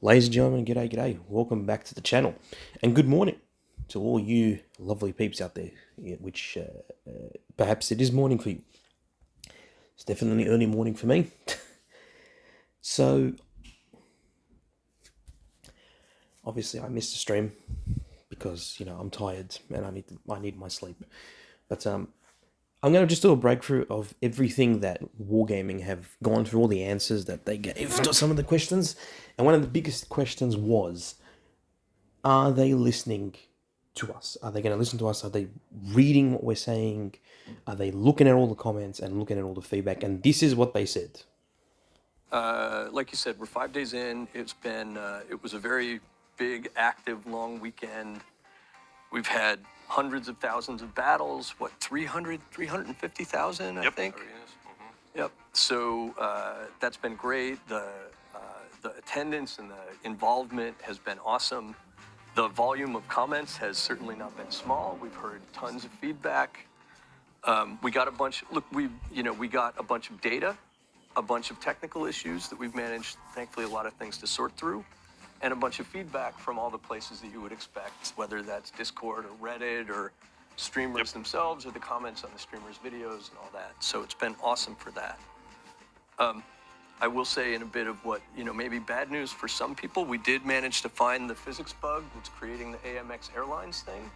Ladies and gentlemen, g'day. Welcome back to the channel. And good morning to all you lovely peeps out there, which perhaps it is morning for you. It's definitely early morning for me. So, obviously I missed the stream because, I'm tired and I need my sleep. But I'm going to just do a breakthrough of everything that Wargaming have gone through, all the answers that they gave to some of the questions. And one of the biggest questions was, are they listening to us? Are they going to listen to us? Are they reading what we're saying? Are they looking at all the comments and looking at all the feedback? And this is what they said. Like you said, we're 5 days in. It was a very big, active, long weekend. We've had hundreds of thousands of battles. 350,000, I think? Yep. So that's been great. The attendance and the involvement has been awesome. The volume of comments has certainly not been small. We've heard tons of feedback. We got a bunch. We got a bunch of data, a bunch of technical issues that we've managed, thankfully, a lot of things to sort through, and a bunch of feedback from all the places that you would expect, whether that's Discord or Reddit or streamers themselves or the comments on the streamers' videos and all that. So it's been awesome for that. I will say in a bit of what, maybe bad news for some people, we did manage to find the physics bug that's creating the AMX Airlines thing.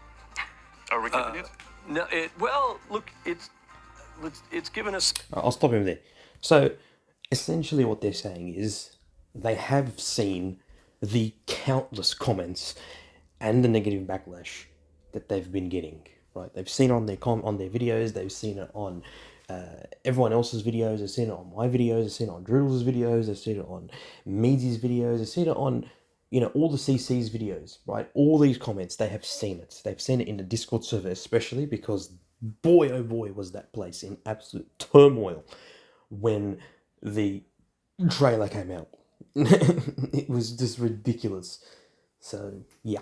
Are we keeping it? No, it's given us... I'll stop him there. So, essentially what they're saying is they have seen the countless comments and the negative backlash that they've been getting, right? They've seen it on their videos, they've seen it on everyone else's videos, they've seen it on my videos, they've seen it on Driddles' videos, they've seen it on Measy's videos, they've seen it on, all the CC's videos, right? All these comments, they have seen it. They've seen it in the Discord server especially because boy, oh boy, was that place in absolute turmoil when the trailer came out. It was just ridiculous. So, yeah,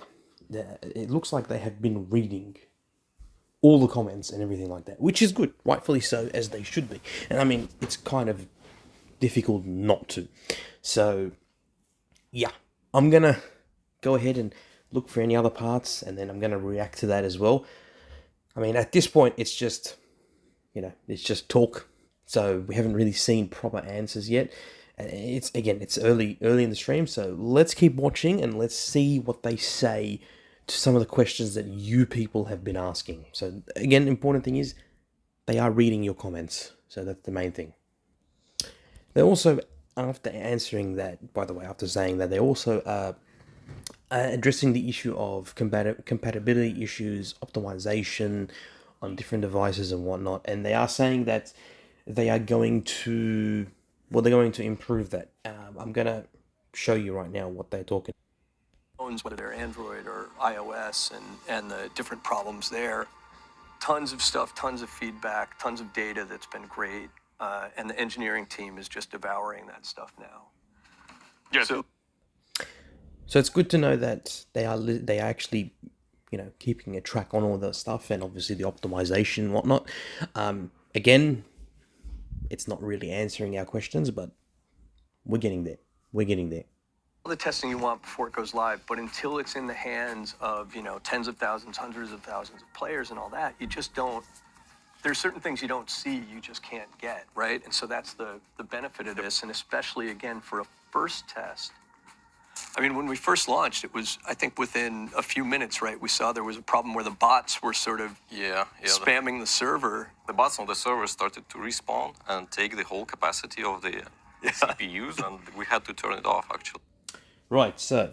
it looks like they have been reading all the comments and everything like that, which is good, rightfully so, as they should be. And I mean, it's kind of difficult not to. So, yeah, I'm going to go ahead and look for any other parts, and then I'm going to react to that as well. I mean, at this point, it's just, it's just talk. So we haven't really seen proper answers yet. It's early in the stream, so let's keep watching and let's see what they say to some of the questions that you people have been asking. So again, the important thing is they are reading your comments, so that's the main thing. They also, after answering that, by the way, after saying that, they also are addressing the issue of compatibility issues, optimization on different devices and whatnot, and they are saying that they're going to improve that. I'm going to show you right now what they're talking Phones, whether they're Android or iOS, and the different problems there. Tons of stuff, tons of feedback, tons of data that's been great, and the engineering team is just devouring that stuff now. Yeah. So it's good to know that they are actually, keeping a track on all the stuff and obviously the optimization and whatnot. Again, it's not really answering our questions, but we're getting there. All the testing you want before it goes live, but until it's in the hands of, tens of thousands, hundreds of thousands of players and all that, you just don't, there's certain things you don't see, you just can't get, right? And so that's the benefit of this, and especially, again, for a first test. I mean, when we first launched, it was, I think within a few minutes, right, we saw there was a problem where the bots were sort of spamming the server. The bots on the server started to respawn and take the whole capacity of the CPUs, and we had to turn it off, actually. Right, so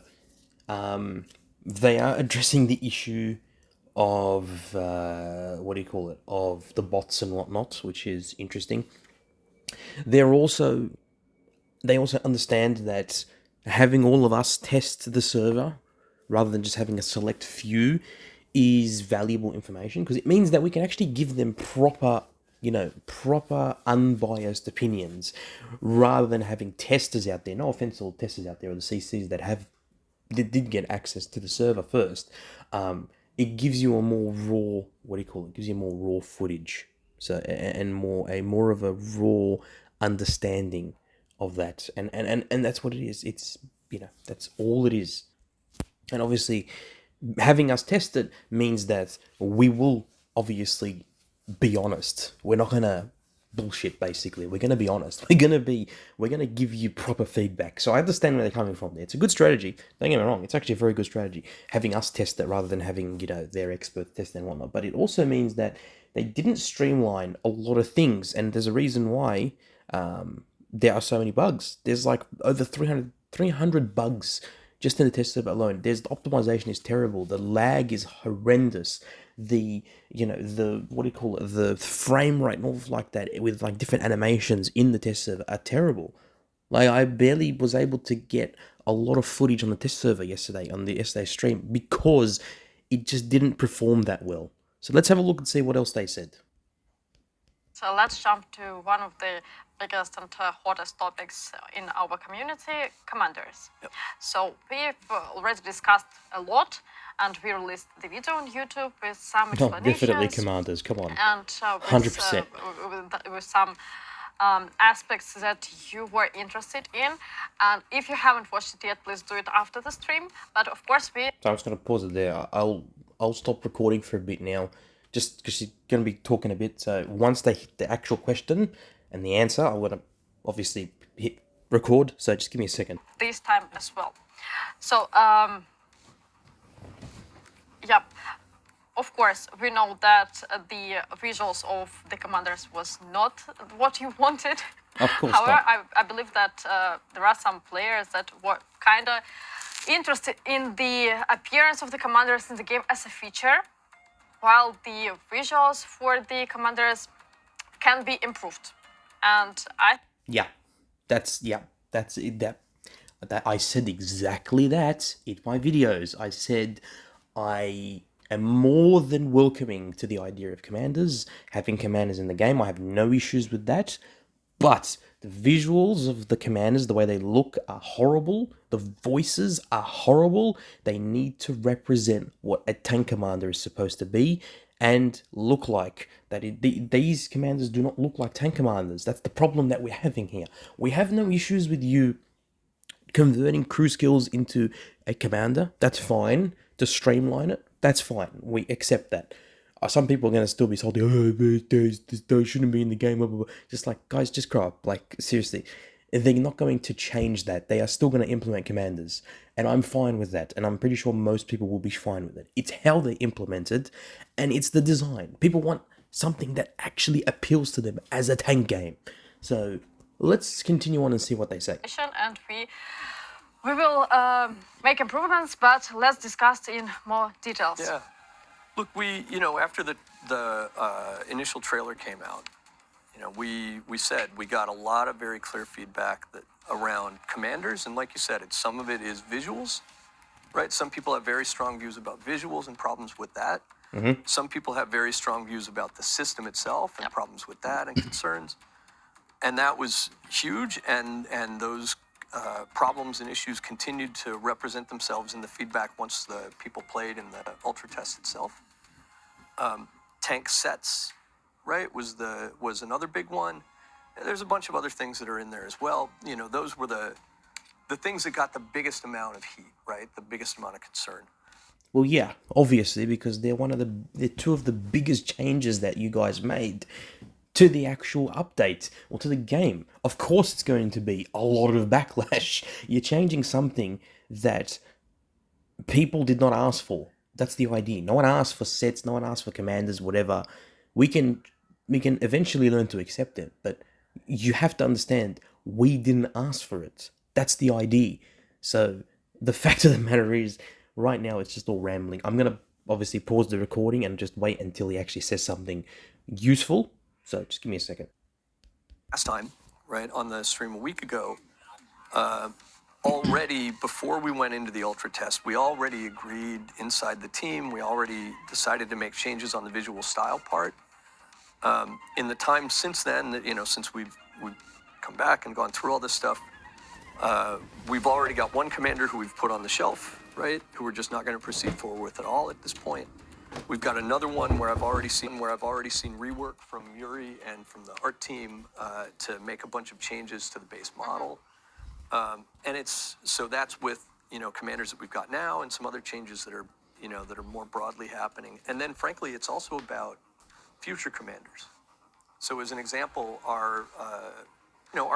they are addressing the issue of, of the bots and whatnot, which is interesting. They also understand that having all of us test the server rather than just having a select few is valuable information, because it means that we can actually give them proper unbiased opinions rather than having testers out there. No offense to all testers out there or the CCs that did get access to the server first. It gives you a more raw, It gives you more raw footage. So, and more of a raw understanding of that, and that's what it is. It's that's all it is. And obviously, having us test it means that we will obviously be honest. We're not gonna bullshit. Basically, we're gonna be honest. We're gonna give you proper feedback. So I understand where they're coming from. There, it's a good strategy. Don't get me wrong. It's actually a very good strategy having us test it rather than having their experts test it and whatnot. But it also means that they didn't streamline a lot of things, and there's a reason why there are so many bugs. There's like over 300 bugs just in the test server alone. The optimization is terrible. The lag is horrendous. The what do you call it? The frame rate and all like that with like different animations in the test server are terrible. Like I barely was able to get a lot of footage on the test server yesterday on the yesterday stream because it just didn't perform that well. So let's have a look and see what else they said. So let's jump to one of the biggest and hottest topics in our community, commanders. Yep. So we've already discussed a lot, and we released the video on YouTube with some explanations. Definitely commanders, come on. And 100%. With some aspects that you were interested in. And if you haven't watched it yet, please do it after the stream. But of course So I'm just going to pause it there. I'll stop recording for a bit now, just because she's going to be talking a bit. So once they hit the actual question and the answer, I want to obviously hit record. So just give me a second. This time as well. So, yep. Of course, we know that the visuals of the commanders was not what you wanted. Of course However, not. I believe that there are some players that were kind of interested in the appearance of the commanders in the game as a feature, while the visuals for the commanders can be improved. And That's it. That I said exactly that in my videos. I said I am more than welcoming to the idea of commanders, having commanders in the game. I have no issues with that. But the visuals of the commanders, the way they look, are horrible. The voices are horrible. They need to represent what a tank commander is supposed to be and look like. These commanders do not look like tank commanders. That's the problem that we're having here. We have no issues with you converting crew skills into a commander. That's fine. To streamline it, that's fine. We accept that. Some people are going to still be salty. Oh, they shouldn't be in the game. Blah, blah, blah. Just like, guys, just grow up. Like, seriously. They're not going to change that. They are still going to implement commanders. And I'm fine with that. And I'm pretty sure most people will be fine with it. It's how they're implemented. And it's the design. People want something that actually appeals to them as a tank game. So let's continue on and see what they say. And we will make improvements, but let's discuss in more details. Yeah. Look, after the initial trailer came out, we said we got a lot of very clear feedback around commanders, and like you said, some of it is visuals, right? Some people have very strong views about visuals and problems with that. Mm-hmm. Some people have very strong views about the system itself and problems with that and concerns, and that was huge. And those problems and issues continued to represent themselves in the feedback once the people played in the ultra test itself. Tank sets, right, was another big one. There's a bunch of other things that are in there as well. Those were the things that got the biggest amount of heat, right? The biggest amount of concern. Well, yeah, obviously, because they're two of the biggest changes that you guys made to the actual update or to the game. Of course it's going to be a lot of backlash. You're changing something that people did not ask for. That's the idea. No one asked for sets, no one asked for commanders, whatever. We can eventually learn to accept it, but you have to understand, we didn't ask for it. That's the idea. So the fact of the matter is, right now it's just all rambling. I'm going to obviously pause the recording and just wait until he actually says something useful. So just give me a second. Last time, right, on the stream a week ago, already before we went into the ultra test, we already agreed inside the team. We already decided to make changes on the visual style part. In the time since then, since we've come back and gone through all this stuff, we've already got one commander who we've put on the shelf, right, who we're just not going to proceed forward with at all at this point. We've got another one where I've already seen rework from Yuri and from the art team to make a bunch of changes to the base model. And so that's with, commanders that we've got now and some other changes that are, that are more broadly happening. And then frankly, it's also about future commanders. So as an example, our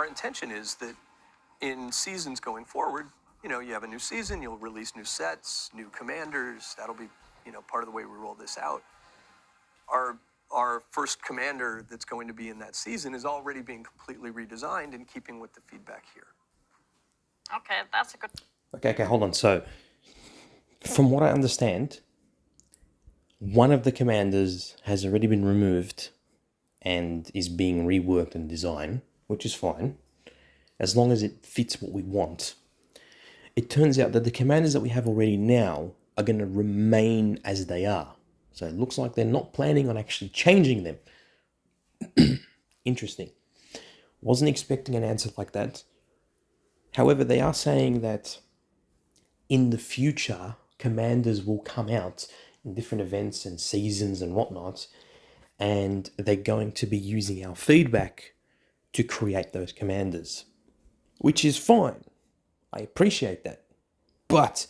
intention is that in seasons going forward, you have a new season, you'll release new sets, new commanders. That'll be, part of the way we roll this out. Our first commander that's going to be in that season is already being completely redesigned in keeping with the feedback here. Okay, that's a good. Okay, hold on. So, from what I understand, one of the commanders has already been removed and is being reworked and designed, which is fine, as long as it fits what we want. It turns out that the commanders that we have already now are going to remain as they are. So it looks like they're not planning on actually changing them. Interesting. Wasn't expecting an answer like that. However, they are saying that in the future, commanders will come out in different events and seasons and whatnot, and they're going to be using our feedback to create those commanders, which is fine. I appreciate that. But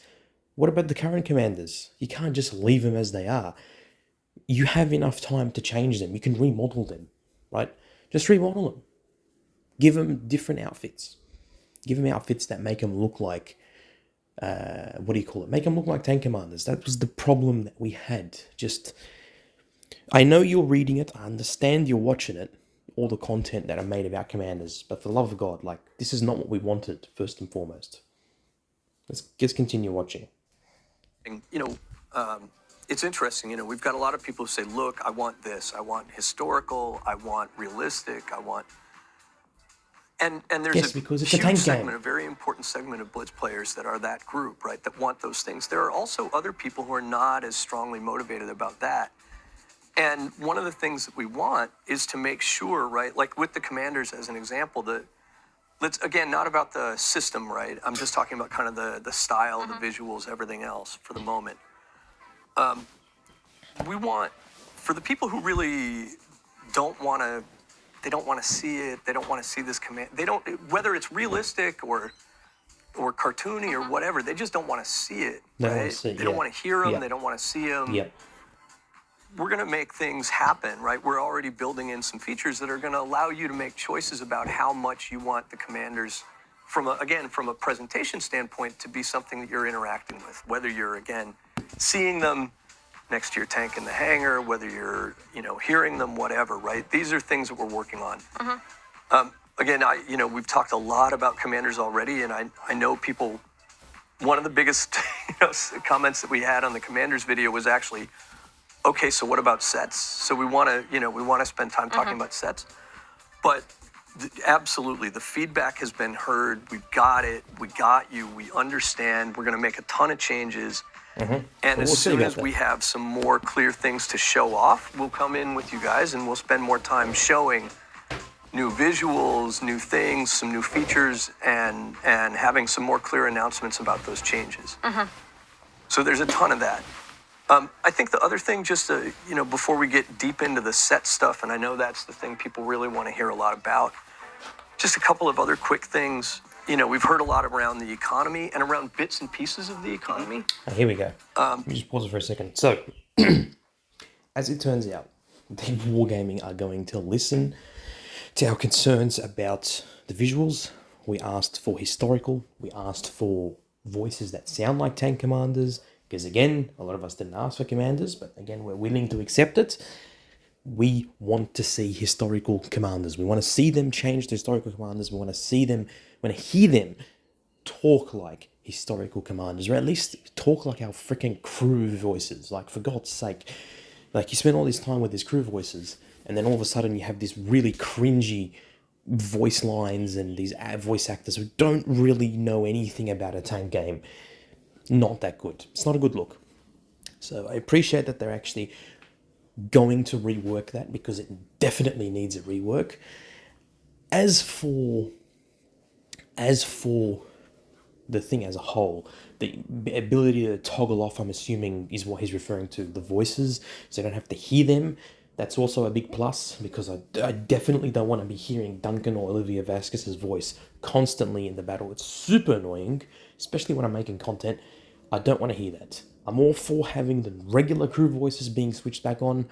what about the current commanders? You can't just leave them as they are. You have enough time to change them. You can remodel them, right? Just remodel them. Give them different outfits. Give them outfits that make them look like, Make them look like tank commanders. That was the problem that we had. I know you're reading it. I understand you're watching it. All the content that are made about commanders. But for the love of God, this is not what we wanted, first and foremost. Let's just continue watching. It's interesting, we've got a lot of people who say, look, I want this. I want historical. I want realistic. I want... And there's because it's huge a tank segment, game. a very important segment of Blitz players that are that group, right, that want those things. There are also other people who are not as strongly motivated about that. And one of the things that we want is to make sure, right, like with the commanders as an example, let's, again, not about the system, right? I'm just talking about kind of the style, the visuals, everything else for the moment. We want, for the people who really don't want to, they don't want to see it, they don't want to see this command, whether it's realistic or cartoony or whatever, they just don't want to see it, right? They don't want to hear them, they don't want to see them. Yeah. We're going to make things happen, right? We're already building in some features that are going to allow you to make choices about how much you want the commanders, from a presentation standpoint, to be something that you're interacting with. Whether you're, again, seeing them next to your tank in the hangar, whether you're, hearing them, whatever, right? These are things that we're working on. Again, we've talked a lot about commanders already, and I know people, one of the biggest comments that we had on the commanders video was actually, okay, so what about sets? So we want to spend time talking about sets. But absolutely, the feedback has been heard. We've got it. We got you. We understand. We're going to make a ton of changes. And as soon as we have some more clear things to show off, we'll come in with you guys and we'll spend more time showing new visuals, new things, some new features, and having some more clear announcements about those changes. So there's a ton of that. I think the other thing, just before we get deep into the set stuff, and I know that's the thing people really want to hear a lot about, just a couple of other quick things. We've heard a lot around the economy and around bits and pieces of the economy. Here we go. Let me just pause it for a second. So, as it turns out, the Wargaming are going to listen to our concerns about the visuals. We asked for historical. We asked for voices that sound like tank commanders. Because again, a lot of us didn't ask for commanders, but again, we're willing to accept it. We want to see historical commanders. We want to see them change to historical commanders. We want to see them, we want to hear them talk like historical commanders, or at least talk like our freaking crew voices. Like, for God's sake, you spend all this time with these crew voices, and then all of a sudden you have this really cringy voice lines and these voice actors who don't really know anything about a tank game. Not that good. It's not a good look. So I appreciate that they're actually going to rework that, because it definitely needs a rework. As for the thing as a whole, the ability to toggle off, I'm assuming, is what he's referring to, the voices, so you don't have to hear them. That's also a big plus because I definitely don't want to be hearing Duncan or Olivia Vasquez's voice constantly in the battle. It's super annoying, especially when I'm making content. I don't want to hear that. I'm all for having the regular crew voices being switched back on.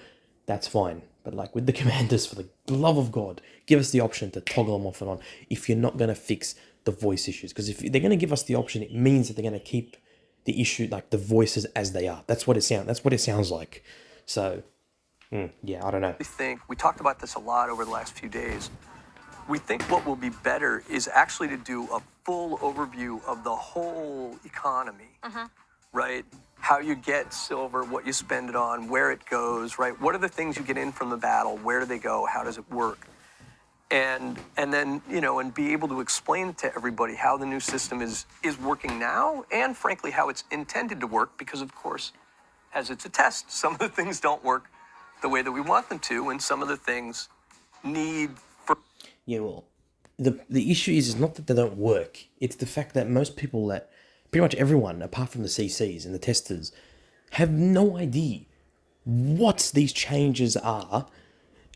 That's fine. But like with the commanders, for the love of God, give us the option to toggle them off and on if you're not going to fix the voice issues. Because if they're going to give us the option, it means that they're going to keep the issue, like the voices as they are. That's what it sounds like. So, yeah, I don't know. We talked about this a lot over the last few days. We think what will be better is actually to do a full overview of the whole economy, right? How you get silver, what you spend it on, where it goes, right? What are the things you get in from the battle? Where do they go? How does it work? And then, and be able to explain to everybody how the new system is working now, and frankly, how it's intended to work, because of course, as it's a test, some of the things don't work the way that we want them to, and some of the things need for... Yeah, well, the issue is not that they don't work. It's the fact that most people, that pretty much everyone, apart from the CCs and the testers, have no idea what these changes are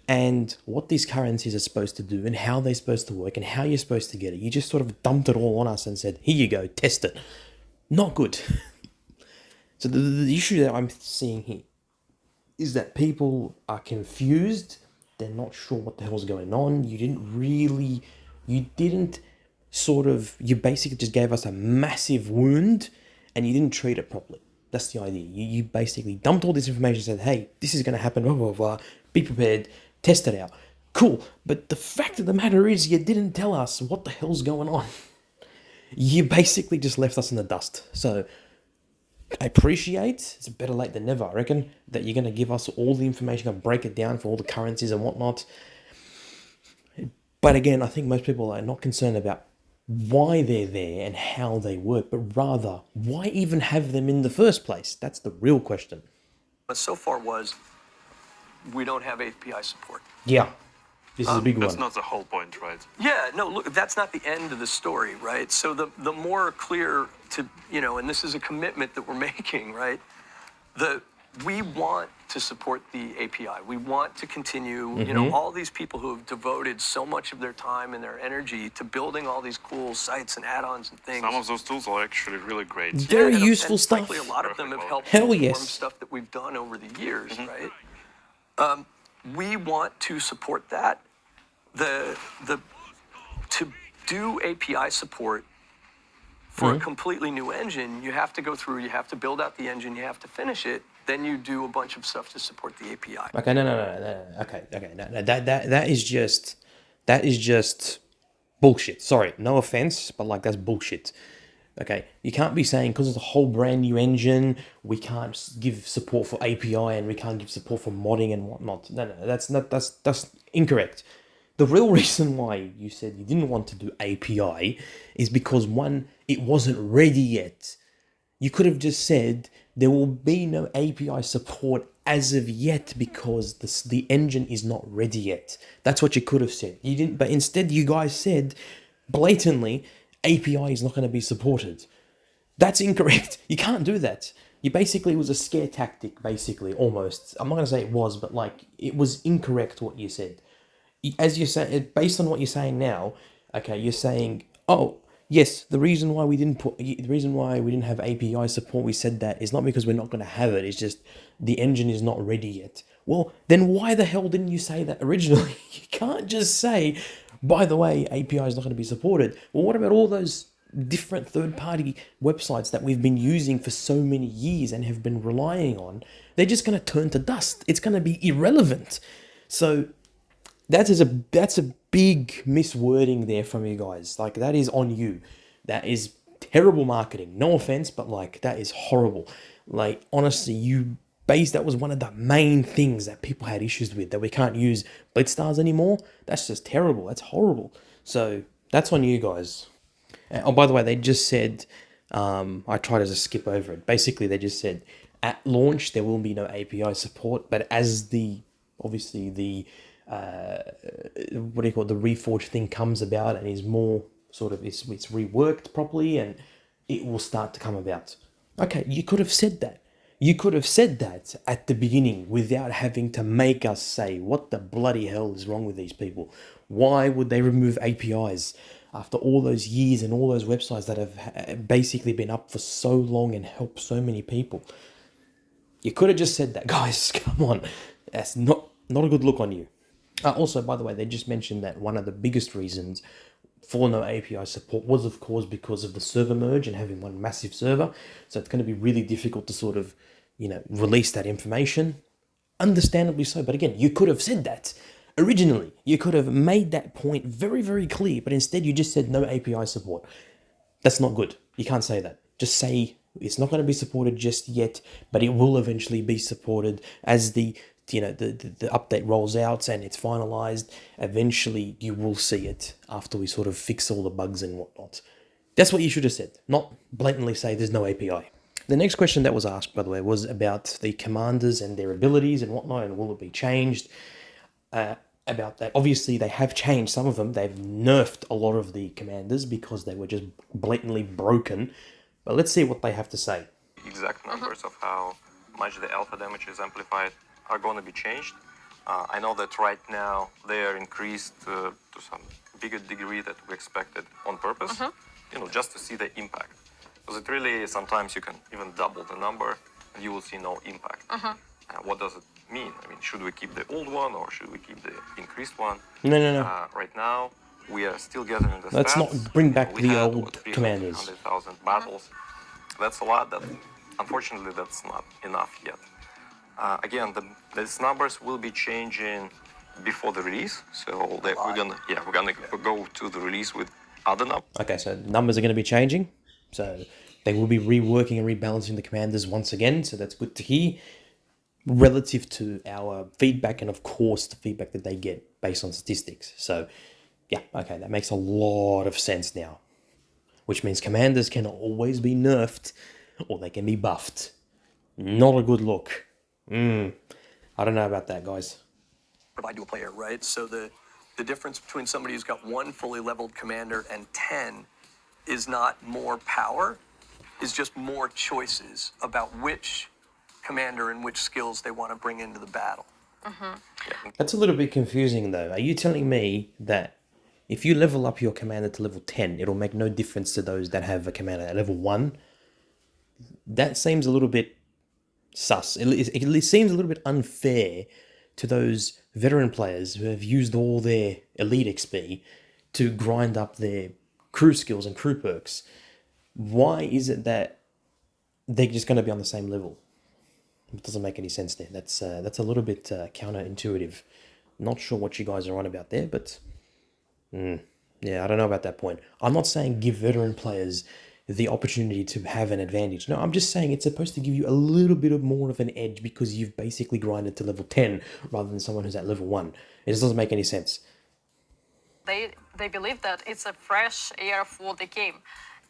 and what these currencies are supposed to do and how they're supposed to work and how you're supposed to get it. You just sort of dumped it all on us and said, here you go, test it. Not good. So the issue that I'm seeing here is that people are confused. They're not sure what the hell's going on. You basically just gave us a massive wound and you didn't treat it properly. That's the idea. You basically dumped all this information and said, hey, this is going to happen, blah, blah, blah. Be prepared, test it out. Cool. But the fact of the matter is you didn't tell us what the hell's going on. You basically just left us in the dust. So I appreciate, it's better late than never, I reckon, that you're going to give us all the information and break it down for all the currencies and whatnot. But again, I think most people are not concerned about why they're there and how they work, but rather, why even have them in the first place? That's the real question. But so far was, we don't have API support. Yeah, this is a big one. That's not the whole point, right? Yeah, no, look, that's not the end of the story, right? So the more clear to, and this is a commitment that we're making, right? We want to support the API. We want to continue, all these people who have devoted so much of their time and their energy to building all these cool sites and add-ons and things. Some of those tools are actually really great. Very useful stuff. Frankly, a lot of them have helped Hell inform yes. stuff that we've done over the years, right? We want to support that. To do API support for a completely new engine, you have to go through, you have to build out the engine, you have to finish it, then you do a bunch of stuff to support the API. Okay, no. No. That is just bullshit. Sorry, no offense, but like that's bullshit. Okay, you can't be saying because it's a whole brand new engine, we can't give support for API and we can't give support for modding and whatnot. No, that's incorrect. The real reason why you said you didn't want to do API is because, one, it wasn't ready yet. You could have just said there will be no API support as of yet because the engine is not ready yet. That's what you could have said. You didn't, but instead you guys said blatantly API is not going to be supported. That's incorrect. You can't do that. It was a scare tactic, basically, almost. I'm not going to say it was, but like it was incorrect what you said. As you say, based on what you're saying now, okay, you're saying, oh, yes, the reason why we didn't have API support, we said that, is not because we're not going to have it, it's just the engine is not ready yet. Well, then why the hell didn't you say that originally? You can't just say, by the way, API is not going to be supported. Well, what about all those different third-party websites that we've been using for so many years and have been relying on? They're just going to turn to dust. It's going to be irrelevant. So that's a big miswording there from you guys. Like, that is on you. That is terrible marketing. No offense, but like, that is horrible. Like, honestly, that was one of the main things that people had issues with, that we can't use Blitz stars anymore. That's just terrible. That's horrible. So that's on you guys. Oh, by the way, they just said, I tried to skip over it. Basically, they just said at launch there will be no API support, but as the the Reforged thing comes about and is more sort of, it's reworked properly and it will start to come about. Okay, you could have said that. You could have said that at the beginning without having to make us say, what the bloody hell is wrong with these people? Why would they remove APIs after all those years and all those websites that have basically been up for so long and helped so many people? You could have just said that, guys. Come on. That's not a good look on you. Also, by the way, they just mentioned that one of the biggest reasons for no API support was, of course, because of the server merge and having one massive server. So it's going to be really difficult to sort of, release that information. Understandably so. But again, you could have said that originally. You could have made that point very, very clear. But instead, you just said no API support. That's not good. You can't say that. Just say it's not going to be supported just yet, but it will eventually be supported as the update rolls out and it's finalized. Eventually, you will see it after we sort of fix all the bugs and whatnot. That's what you should have said, not blatantly say there's no API. The next question that was asked, by the way, was about the commanders and their abilities and whatnot, and will it be changed? About that, obviously they have changed some of them. They've nerfed a lot of the commanders because they were just blatantly broken. But let's see what they have to say. Exact numbers of how much the alpha damage is amplified are going to be changed. I know that right now they are increased to some bigger degree that we expected on purpose, just to see the impact. Because it really, sometimes you can even double the number and you will see no impact. What does it mean? I mean, should we keep the old one or should we keep the increased one? No. Right now, we are still gathering the Let's stats. not bring back We the had, old commanders. 100,000 battles. That's a lot. Unfortunately, that's not enough yet. Again, these numbers will be changing before the release. So we're gonna go to the release with other numbers. Okay, so numbers are going to be changing. So they will be reworking and rebalancing the commanders once again. So that's good to hear. Relative to our feedback and, of course, the feedback that they get based on statistics. So, yeah, okay, that makes a lot of sense now. Which means commanders can always be nerfed or they can be buffed. Not a good look. I don't know about that, guys. Provide to a player, right? So the difference between somebody who's got one fully leveled commander and 10 is not more power, is just more choices about which commander and which skills they want to bring into the battle. That's a little bit confusing, though. Are you telling me that if you level up your commander to level 10, it'll make no difference to those that have a commander at level 1? That seems a little bit sus. It seems a little bit unfair to those veteran players who have used all their elite XP to grind up their crew skills and crew perks. Why is it that they're just going to be on the same level? It doesn't make any sense there. That's a little bit counterintuitive. Not sure what you guys are on about there, but yeah, I don't know about that point. I'm not saying give veteran players the opportunity to have an advantage. No, I'm just saying it's supposed to give you a little bit more of an edge because you've basically grinded to level 10 rather than someone who's at level 1. It just doesn't make any sense. They believe that it's a fresh air for the game.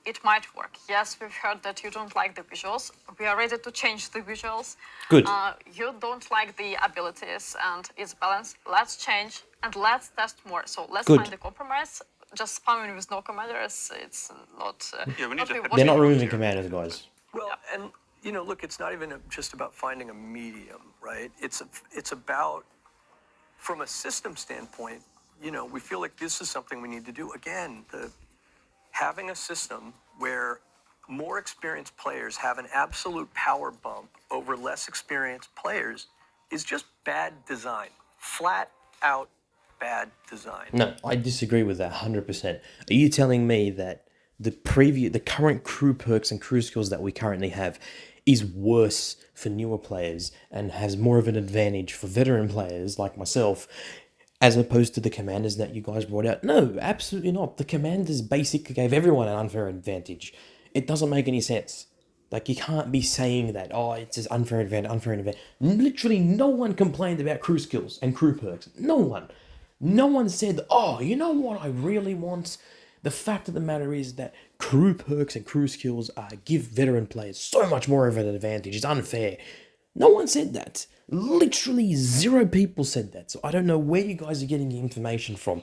It might work. Yes, we've heard that you don't like the visuals. We are ready to change the visuals. Good. You don't like the abilities and its balance. Let's change and let's test more. So let's find a compromise. Just spamming with no commanders, it's not... They're not removing commanders, guys. Well, and, look, it's not even just about finding a medium, right? It's about, from a system standpoint, we feel like this is something we need to do. Again, having a system where more experienced players have an absolute power bump over less experienced players is just bad design. Flat out bad design. No, I disagree with that 100%. Are you telling me that the current crew perks and crew skills that we currently have is worse for newer players and has more of an advantage for veteran players like myself as opposed to the commanders that you guys brought out? No, absolutely not. The commanders basically gave everyone an unfair advantage. It doesn't make any sense. Like, you can't be saying that, it's just unfair advantage. Literally no one complained about crew skills and crew perks. No one. No one said, you know what I really want? The fact of the matter is that crew perks and crew skills give veteran players so much more of an advantage. It's unfair. No one said that. Literally 0 people said that. So I don't know where you guys are getting the information from.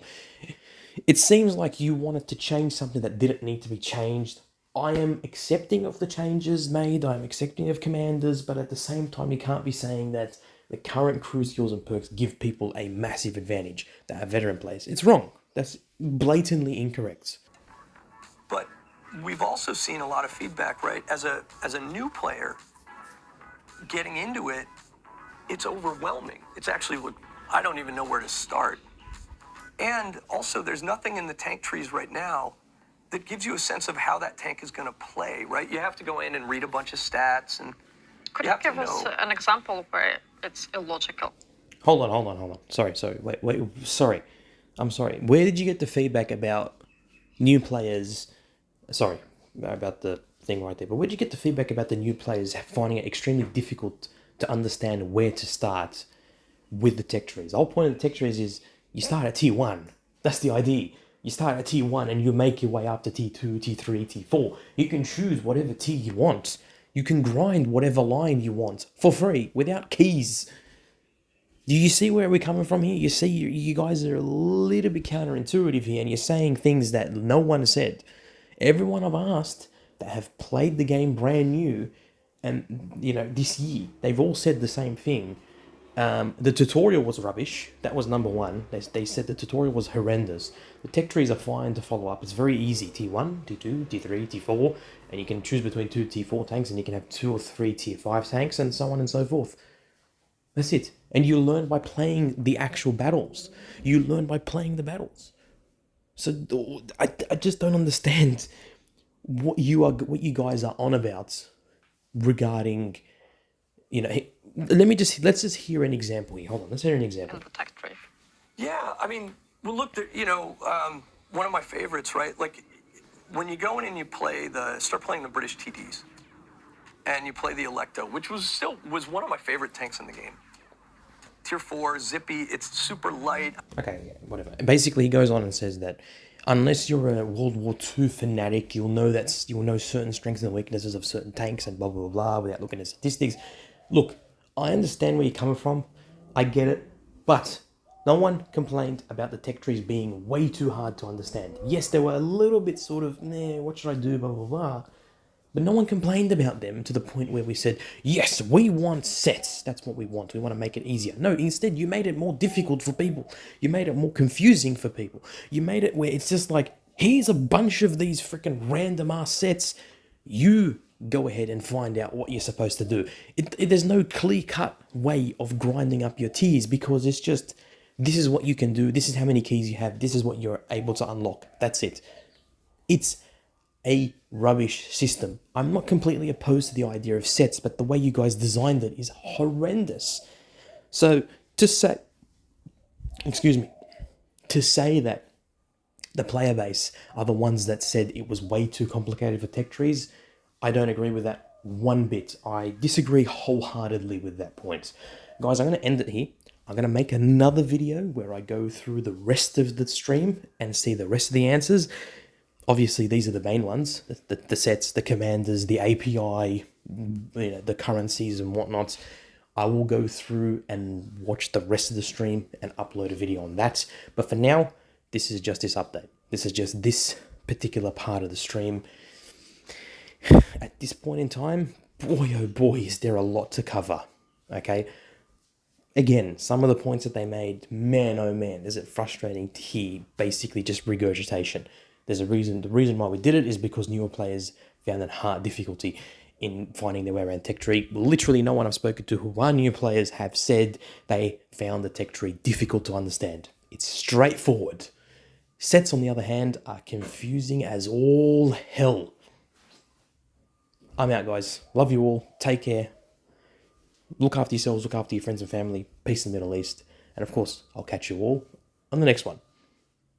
It seems like you wanted to change something that didn't need to be changed. I am accepting of the changes made, I'm accepting of commanders, but at the same time, you can't be saying that the current crew skills and perks give people a massive advantage that have veteran players. It's wrong. That's blatantly incorrect. But we've also seen a lot of feedback, right? As a new player getting into it, it's overwhelming. It's actually, I don't even know where to start. And also, there's nothing in the tank trees right now that gives you a sense of how that tank is going to play, right? You have to go in and read a bunch of stats, and Could you give us an example where it's illogical? Hold on. Sorry. Wait. Sorry. I'm sorry. Where did you get the feedback about new players? Sorry about the thing right there. But where did you get the feedback about the new players finding it extremely difficult to understand where to start with the tech trees? The whole point of the tech trees is you start at tier 1. That's the idea. You start at tier 1 and you make your way up to tier 2, tier 3, tier 4. You can choose whatever tier you want. You can grind whatever line you want for free without keys. Do you see where we're coming from here? You see, you guys are a little bit counterintuitive here and you're saying things that no one said. Everyone I've asked that have played the game brand new and, this year, they've all said the same thing. The tutorial was rubbish. That was number one. They said the tutorial was horrendous. The tech trees are fine to follow up. It's very easy. Tier 1, Tier 2, Tier 3, Tier 4. And you can choose between 2 Tier 4 tanks and you can have 2 or 3 Tier 5 tanks and so on and so forth. That's it. And you learn by playing the actual battles. You learn by playing the battles. So I just don't understand what you guys are on about regarding, let's just hear an example here. Hold on, let's hear an example. In the tech tree. Yeah, I mean, well, look, one of my favorites, right? Like, when you go in and you start playing the British TDs, and you play the Electo, which was one of my favorite tanks in the game. Tier 4, zippy, it's super light. Okay, yeah, whatever. Basically, he goes on and says that unless you're a World War II fanatic, you'll know certain strengths and weaknesses of certain tanks and blah, blah, blah, without looking at statistics. Look, I understand where you're coming from. I get it. But no one complained about the tech trees being way too hard to understand. Yes, they were a little bit sort of, what should I do, blah, blah, blah. But no one complained about them to the point where we said, yes, we want sets. That's what we want. We want to make it easier. No, instead, you made it more difficult for people. You made it more confusing for people. You made it where it's just like, here's a bunch of these freaking random ass sets. You go ahead and find out what you're supposed to do. There's no clear-cut way of grinding up your tiers because it's just, this is what you can do. This is how many keys you have. This is what you're able to unlock. That's it. It's a rubbish system. I'm not completely opposed to the idea of sets, but the way you guys designed it is horrendous. So to say that the player base are the ones that said it was way too complicated for tech trees, I don't agree with that one bit. I disagree wholeheartedly with that point. Guys, I'm going to end it here. I'm going to make another video where I go through the rest of the stream and see the rest of the answers. Obviously, these are the main ones, the sets, the commanders, the API, the currencies and whatnot. I will go through and watch the rest of the stream and upload a video on that. But for now, this is just this update. This is just this particular part of the stream. At this point in time, boy, oh boy, is there a lot to cover, okay? Again, some of the points that they made, man, oh man, is it frustrating to hear basically just regurgitation. There's a reason. The reason why we did it is because newer players found it hard difficulty in finding their way around tech tree. Literally no one I've spoken to who are new players have said they found the tech tree difficult to understand. It's straightforward. Sets, on the other hand, are confusing as all hell. I'm out, guys. Love you all. Take care. Look after yourselves. Look after your friends and family. Peace in the Middle East. And of course, I'll catch you all on the next one.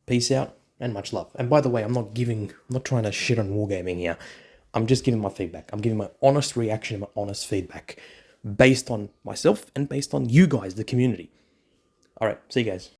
Peace out. And much love. And by the way, I'm not trying to shit on wargaming here. I'm just giving my feedback. I'm giving my honest reaction and my honest feedback based on myself and based on you guys, the community. All right, see you guys.